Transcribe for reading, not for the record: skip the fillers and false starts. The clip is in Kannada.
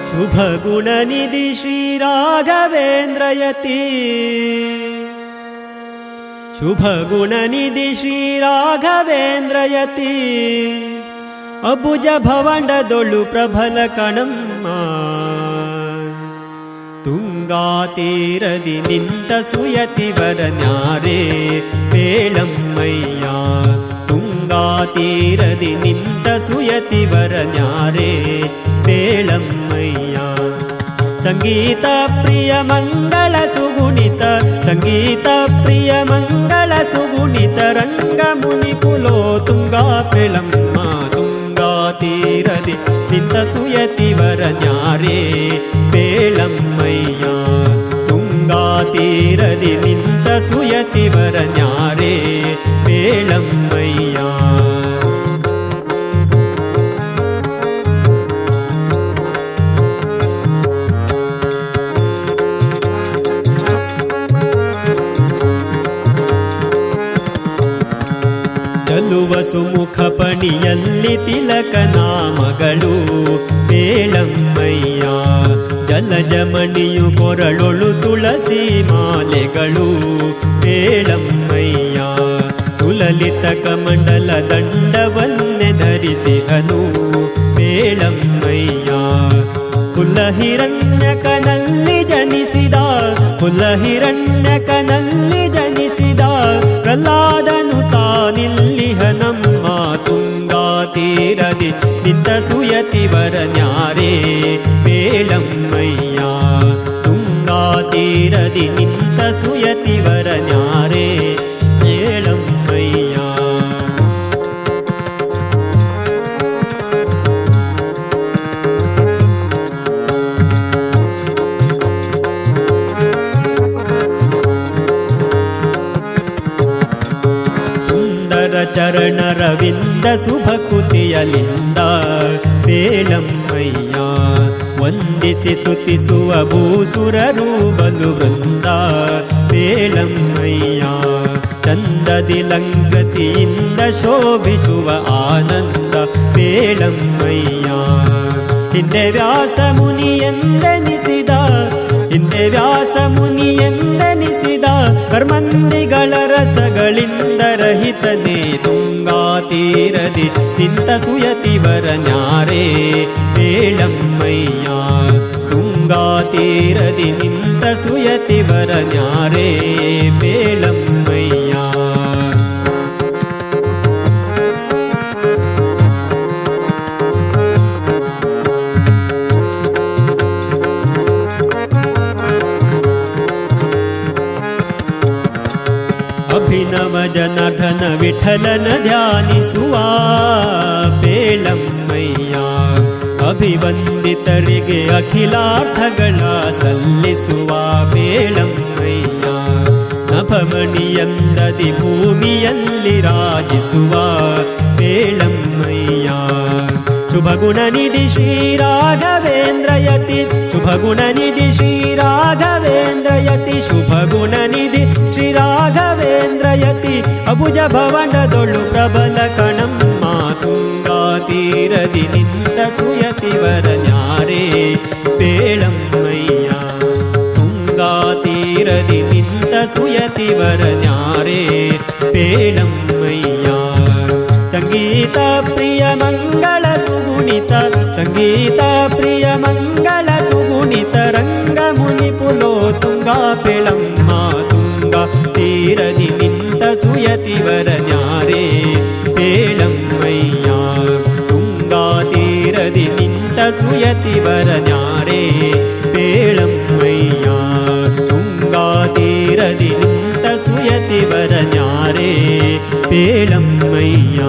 शुभगुणनिधि श्रीराघवेन्द्रयति शुभगुणनिधि श्रीराघवेन्द्रयति अबुज भवंडदोळु प्रबल कणम्म ತುಂಗಾತೀರದಿ ನಿಂತ ಸುಯತಿವರ ನ್ಯಾರೆ ಪೇಳಮ್ಮಯ್ಯ ತುಂಗಾತೀರದಿ ನಿಂತ ಸುಯತಿವರ ನ್ಯಾರೆ ಪೇಳಮ್ಮಯ್ಯ ಸಂಗೀತ ಪ್ರಿಯ ಮಂಗಳ ಸುಗುಣಿತ ಸಂಗೀತ ಪ್ರಿಯ ಮಂಗಳ ಸುಗುಣಿತ ರಂಗ ಮುನಿ ಕುಲೋ ತುಂಗಾ ಪೇಳಮ್ಮ ತುಂಗಾತೀರದಿ ನಿಂತ ಸುಯತಿವರ ನ್ಯಾರೆ ಪೇಳಮ್ಮಯ್ಯ ತುಂಗಾತೀರದಿ ನಿಂತ ಸುಯತಿವರ ನ್ಯಾರೆ ಪೇಳಮ್ಮಯ್ಯ ಚಲುವ ಸುಮುಖ ಪಣಿಯಲ್ಲಿ ತಿಲಕ ನಾಮಗಳು ಪೇಳಮ್ಮಯ್ಯ ಜಲಜಮಣಿಯು ಕೊರಳೊಳು ತುಳಸಿ ಮಾಲೆಗಳು ಪೇಳಮ್ಮಯ್ಯ ಸುಲಲಿತ ಕಮಂಡಲ ದಂಡವನ್ನೆ ಧರಿಸಿಹನು ಪೇಳಮ್ಮಯ್ಯ ಕುಲಹಿರಣ್ಯಕನಲ್ಲಿ ಜನಿಸಿದ ಕುಲಹಿರಣ್ಯಕನಲ್ಲಿ ಜನಿಸಿದ ಪ್ರಹ್ಲಾದನು ತಾನಿಲ್ಲಿಹನಮ್ಮ ತುಂಗಾತೀರದಿ ನಿಂತ ಸುಯತಿವರ ನ್ಯಾರೆ ಪೇಳಮ್ಮಯ್ಯ ತುಂಗಾತೀರದಿ ನಿಂತ ಸುಯತಿವರ ನ್ಯಾರೆ ಪೇಳಮ್ಮಯ್ಯ ಚರಣ ರವಿಂದ ಶುಭಕುತಿಯಲಿಂದ ಪೇಳಮ್ಮಯ್ಯ ವಂದಿಸಿ ಸ್ತುತಿಸುವ ಭೂಸುರರು ಬಲು ವೃಂದ ಪೇಳಮ್ಮಯ್ಯ ಚಂದದಿ ಲಂಗತಿಯಿಂದ ಶೋಭಿಸುವ ಆನಂದ ಪೇಳಮ್ಮಯ್ಯ ಹಿಂದೆ ವ್ಯಾಸ ಮುನಿಯೆಂದೆನಿಸಿದ ಹಿಂದೆ ವ್ಯಾಸ ಮುನಿಯೆಂದೆನಿಸಿದ ಕರ್ಮಂದಿಗಳ ರಸಗಳಿಂದ ರಹಿತನೇ ತುಂಗಾತೀರದಿ ನಿಂತ ಸುಯತಿವರ ನ್ಯಾರೆ ಪೇಳಮ್ಮಯ್ಯ ತುಂಗಾತೀರದಿ ನಿಂತ ಸುಯತಿವರ ನ್ಯಾರೆ ಪೇಳಮ್ಮಯ್ಯ ಅಭಿನವ ಜನಾರ್ದನ ವಿಠಲನ ಧ್ಯಾನಿಸುವ ಪೇಳಮ್ಮಯ್ಯ ಅಭಿವಂದಿತರಿಗೆ ಅಖಿಲಾರ್ಥಗಳ ಸಲ್ಲಿಸುವ ಪೇಳಮ್ಮಯ್ಯ ನಭಮಣಿಯಂದದಿ ಭೂಮಿಯಲ್ಲಿ ರಾಜಿಸುವ ಪೇಳಮ್ಮಯ್ಯ ಶುಭಗುಣನಿಧಿ ಶ್ರೀರಾಘವೇಂದ್ರಯತಿ ಶುಭಗುಣನಿಧಿ ಶ್ರೀರಾಘವೇಂದ್ರಯತಿ ಶುಭಗುಣನಿಧಿ ಶ್ರೀರಾಘವೇಂದ್ರಯತಿ ಅಬುಜ ಭವಂಡದೊಳು ಪ್ರಬಲ ಕಣಮ್ಮ ತುಂಗಾತೀರದಿ ನಿಂತ ಸುಯತಿವರ ನ್ಯಾರೆ ಪೇಳಮ್ಮಯ್ಯ ತುಂಗಾತೀರದಿ ನಿಂತ ಸುಯತಿವರ ನ್ಯಾರೆ ಪೇಳಮ್ಮಯ್ಯ ಸಂಗೀತ ಪ್ರಿಯ ಮಂಗಳ ಸುಗುಣಿತ ಸಂಗೀತ ಪ್ರಿಯ ಮಂಗಳ ಸುಗುಣಿತ ರಂಗ ಮುನಿ ಪುಲೋ ತುಂಗಾ ಪೇಳಮ್ಮ ತುಂಗಾ ತೀರದಿ ನಿಂತ ಸುಯತಿವರ ನ್ಯಾರೆ ಪೇಳಮ್ಮಯ್ಯ ತುಂಗಾ ತೀರದಿ ನಿಂತ ಸುಯತಿವರ ನ್ಯಾರೆ ಪೇಳಮ್ಮಯ್ಯ ತುಂಗಾ ತೀರದಿ ನಿಂತ ಸುಯತಿವರ ನ್ಯಾರೆ ಪೇಳಮ್ಮಯ್ಯ